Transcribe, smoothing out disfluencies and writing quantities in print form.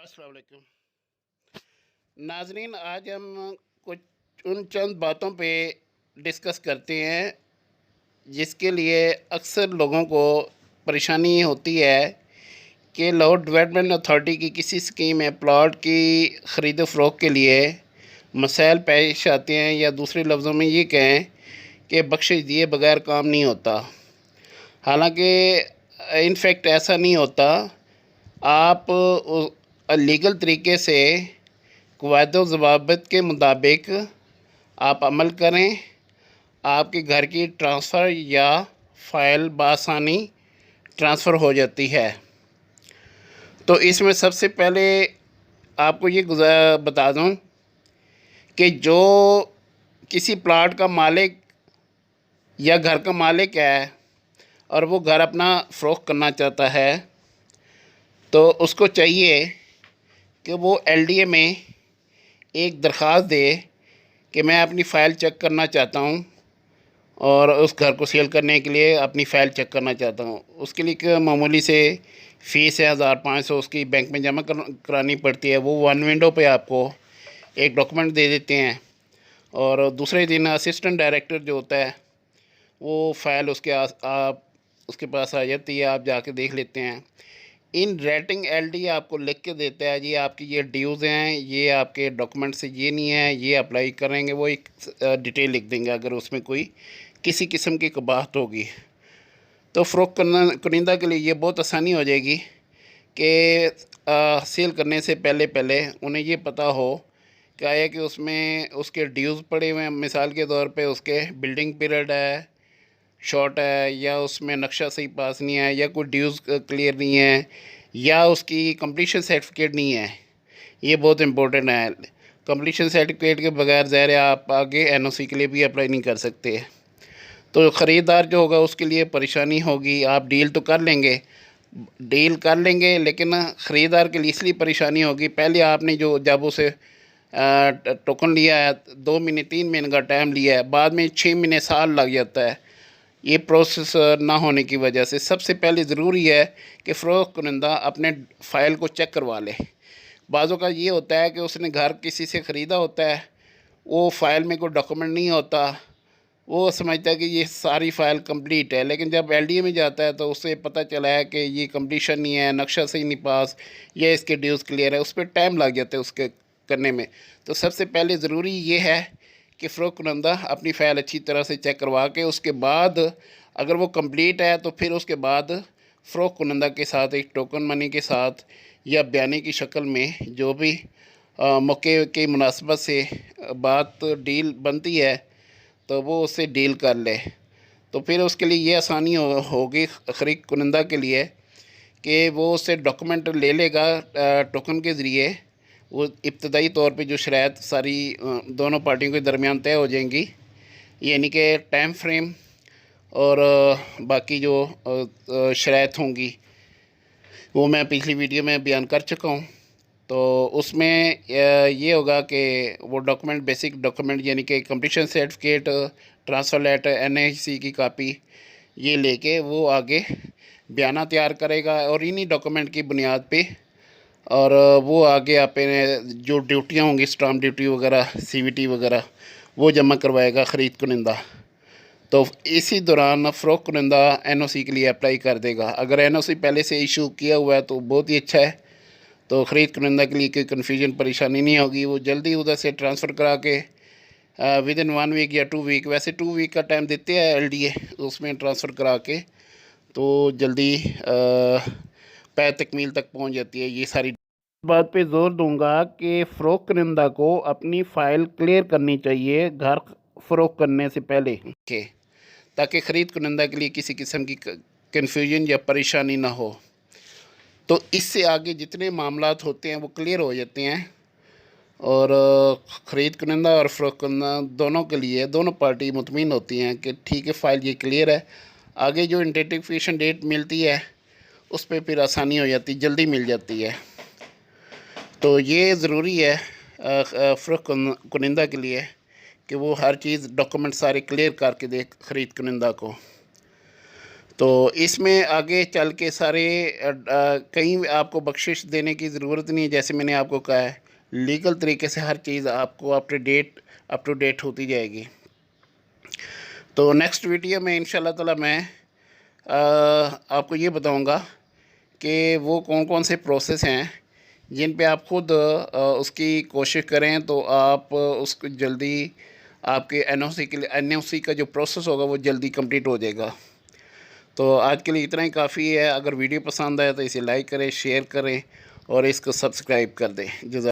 अस्सलाम वालेकुम नाजरीन। आज हम कुछ उन चंद बातों पे डिस्कस करते हैं जिसके लिए अक्सर लोगों को परेशानी होती है कि लाहौर डेवलपमेंट अथॉरिटी की किसी स्कीम में प्लॉट की ख़रीद फ़रोख्त के लिए मसाइल पेश आते हैं, या दूसरे लफ्ज़ों में ये कहें कि बख्शिश दिए बगैर काम नहीं होता। हालांकि इनफैक्ट ऐसा नहीं होता। आप लीगल तरीके से क़वायद व ज़वाबित के मुताबिक आप अमल करें, आपके घर की ट्रांसफ़र या फ़ाइल बआसानी ट्रांसफ़र हो जाती है। तो इसमें सबसे पहले आपको ये बता दूं कि जो किसी प्लाट का मालिक या घर का मालिक है और वो घर अपना फ़रोख्त करना चाहता है, तो उसको चाहिए कि वो एलडीए में एक दरख्वास्त दे कि मैं अपनी फ़ाइल चेक करना चाहता हूँ और उस घर को सेल करने के लिए अपनी फ़ाइल चेक करना चाहता हूँ। उसके लिए एक मामूली से फ़ीस है 1500, उसकी बैंक में जमा करानी पड़ती है। वो वन विंडो पे आपको एक डॉक्यूमेंट दे देते हैं और दूसरे दिन असिस्टेंट डायरेक्टर जो होता है वो फ़ाइल उसके पास आ जाती है, आप जाके देख लेते हैं। इन राइटिंग एलडी आपको लिख के देता है, जी आपकी ये ड्यूज़ हैं, ये आपके डॉक्यूमेंट से ये नहीं है, ये अप्लाई करेंगे। वो एक डिटेल लिख देंगे अगर उसमें कोई किसी किस्म की कबाहत होगी। तो फ़रोख्त कुनिंदा के लिए ये बहुत आसानी हो जाएगी कि सेल करने से पहले पहले उन्हें ये पता हो क्या है कि उसमें उसके ड्यूज़ पड़े हुए हैं। मिसाल के तौर पे उसके बिल्डिंग पीरियड है शॉर्ट है, या उसमें नक्शा सही पास नहीं है, या कोई ड्यूज़ क्लियर नहीं है, या उसकी कंप्लीशन सर्टिफिकेट नहीं है। ये बहुत इंपॉर्टेंट है। कंप्लीशन सर्टिफिकेट के बगैर ज़ाहिर है आप आगे एनओसी के लिए भी अप्लाई नहीं कर सकते। तो ख़रीदार जो होगा उसके लिए परेशानी होगी। आप डील तो कर लेंगे, लेकिन ख़रीदार के लिए इसलिए परेशानी होगी, पहले आपने जब उसे टोकन लिया है 2 महीने 3 महीने का टाइम लिया है, बाद में 6 महीने साल लग जाता है। ये प्रोसेस ना होने की वजह से सबसे पहले ज़रूरी है कि फ़रोख्त कुनिंदा अपने फ़ाइल को चेक करवा ले। बाज़ों का ये होता है कि उसने घर किसी से ख़रीदा होता है, वो फ़ाइल में कोई डॉक्यूमेंट नहीं होता, वो समझता है कि ये सारी फ़ाइल कंप्लीट है, लेकिन जब एलडीए में जाता है तो उससे पता चला है कि ये कंप्लीशन नहीं है, नक्शा सही नहीं पास, या इसके ड्यूज़ क्लियर है। उस पर टाइम लग जाता है उसके करने में। तो सबसे पहले ज़रूरी ये है कि फ़रोख्त कुनिंदा अपनी फ़ाइल अच्छी तरह से चेक करवा के उसके बाद अगर वो कंप्लीट है तो फिर उसके बाद फ़रोख्त कुनिंदा के साथ एक टोकन मनी के साथ या बयानी की शक्ल में जो भी मौके की मुनासबत से बात डील बनती है तो वो उससे डील कर ले। तो फिर उसके लिए ये आसानी होगी ख़रीद कुनिंदा के लिए कि वो उससे डॉक्यूमेंट ले लेगा टोकन के ज़रिए। वो इब्तदाई तौर पे जो शराइत सारी दोनों पार्टियों के दरमियान तय हो जाएंगी, यानी कि टाइम फ्रेम और बाकी जो शराइत होंगी वो मैं पिछली वीडियो में बयान कर चुका हूँ। तो उसमें ये होगा कि वो डॉक्यूमेंट बेसिक डॉक्यूमेंट यानी कि completion certificate, transfer letter, NIC की कापी, ये लेके वो आगे बयाना तैयार करेगा और इन्हीं डॉक्यूमेंट की बुनियाद पे और वो आगे अपने जो ड्यूटियाँ होंगी स्टाम्प ड्यूटी वगैरह, सीवीटी वगैरह, वो जमा करवाएगा ख़रीद कुनिंदा। तो इसी दौरान फ़रोख्त कुनिंदा एनओसी के लिए अप्लाई कर देगा। अगर एनओसी पहले से इशू किया हुआ है तो बहुत ही अच्छा है, तो ख़रीद कुनिंदा के लिए कोई कन्फ्यूजन परेशानी नहीं होगी। वो जल्दी उधर से ट्रांसफ़र करा के विद इन 1 वीक या 2 वीक, वैसे 2 वीक का टाइम देते हैं एलडीए, उसमें ट्रांसफ़र करा के तो जल्दी पै तकमील तक पहुंच जाती है। ये सारी बात पे ज़ोर दूंगा कि फ़रोख्त कुनिंदा को अपनी फ़ाइल क्लियर करनी चाहिए घर फ़रोख्त करने से पहले के, ताकि ख़रीद कुनिंदा के लिए किसी किस्म की कन्फ्यूजन या परेशानी ना हो। तो इससे आगे जितने मामलात होते हैं वो क्लियर हो जाते हैं और ख़रीद कुनिंदा और फ़रोख्त कुनिंदा दोनों के लिए दोनों पार्टी मुतमिन होती हैं कि ठीक है फ़ाइल ये क्लियर है। आगे जो आइडेंटिफिकेशन डेट मिलती है उस पर फिर आसानी हो जाती, जल्दी मिल जाती है। तो ये ज़रूरी है फ़रोख्त कुनिंदा के लिए कि वो हर चीज़ डॉक्यूमेंट सारे क्लियर करके दे ख़रीद कुनिंदा को। तो इसमें आगे चल के सारे कहीं आपको बख्शिश देने की ज़रूरत नहीं है। जैसे मैंने आपको कहा है, लीगल तरीके से हर चीज़ आपको अप टू डेट होती जाएगी। तो नेक्स्ट वीडियो में इंशाल्लाह ताला मैं आपको ये बताऊंगा कि वो कौन कौन से प्रोसेस हैं जिन पे आप ख़ुद उसकी कोशिश करें तो आप उसको जल्दी आपके एनओसी के लिए एनओसी का जो प्रोसेस होगा वो जल्दी कंप्लीट हो जाएगा। तो आज के लिए इतना ही काफ़ी है। अगर वीडियो पसंद आए तो इसे लाइक करें, शेयर करें और इसको सब्सक्राइब कर दें।